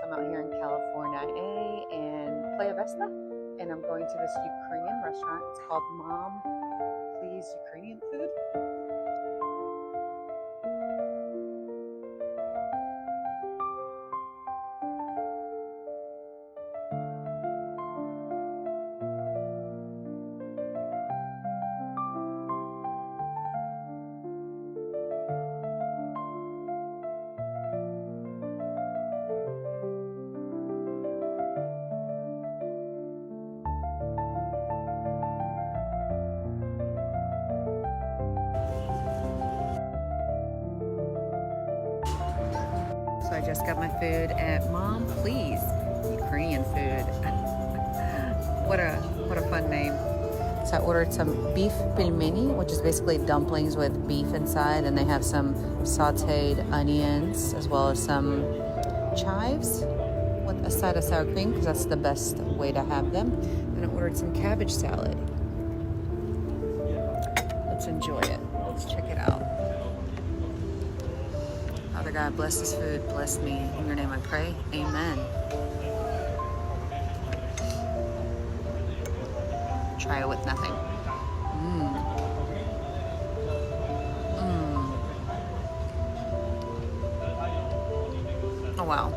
I'm out here in California in Playa Vista, and I'm going to this Ukrainian restaurant. It's called Mom Please Ukrainian Food. So I just got my food at Mom Please Ukrainian Food. what a fun name. So I ordered some beef pelmeni, which is basically dumplings with beef inside, and they have some sauteed onions as well as some chives with a side of sour cream because that's the best way to have them. And I ordered some cabbage salad. Let's enjoy it. Let's check it out. Father God, bless this food, bless me. In your name I pray, amen. Try it with nothing. Oh wow,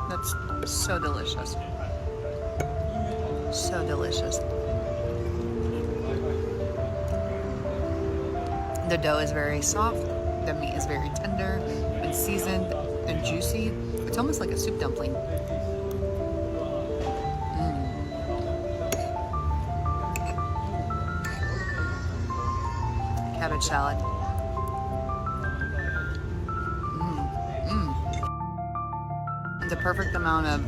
that's so delicious. So delicious. The dough is very soft. The meat is very tender and seasoned and juicy. It's almost like a soup dumpling. Cabbage salad. The perfect amount of,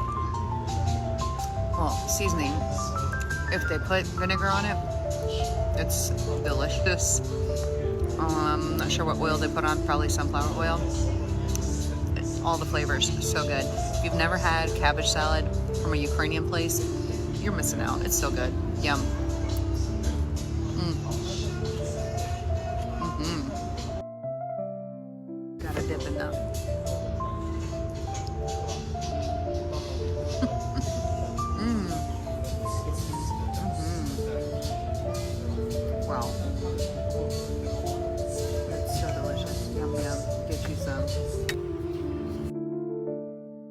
well, seasoning. If they put vinegar on it, it's delicious. I'm not sure what oil they put on, probably sunflower oil. All the flavors, so good. If you've never had cabbage salad from a Ukrainian place, you're missing out. It's so good. Yum. Gotta dip in them. Wow. Get you some.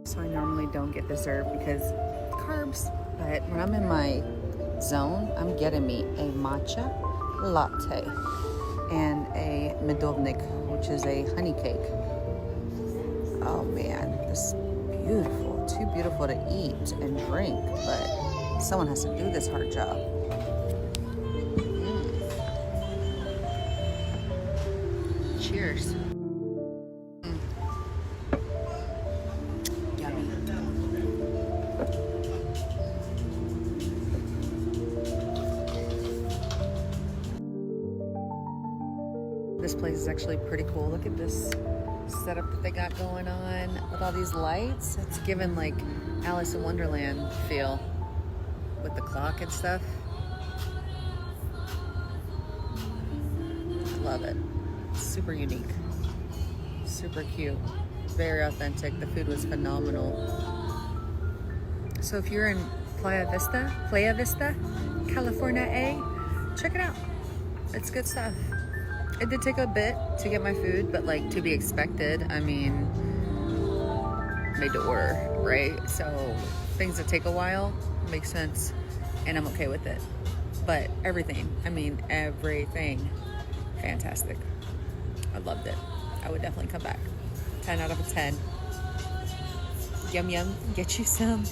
So I normally don't get dessert because carbs, but when I'm in my zone, I'm getting me a matcha latte and a medovnik, which is a honey cake. Oh man, this is beautiful. Too beautiful to eat and drink, but someone has to do this hard job. Cheers. Yummy. This place is actually pretty cool. Look at this setup that they got going on with all these lights. It's given like Alice in Wonderland feel with the clock and stuff. I love it. Super unique, super cute, very authentic. The food was phenomenal. So if you're in Playa Vista, California, check it out. It's good stuff. It did take a bit to get my food, but like to be expected. I mean, made to order, right? So things that take a while make sense, and I'm okay with it. But everything, fantastic. I loved it. I would definitely come back. 10 out of 10. Yum, yum. Get you some.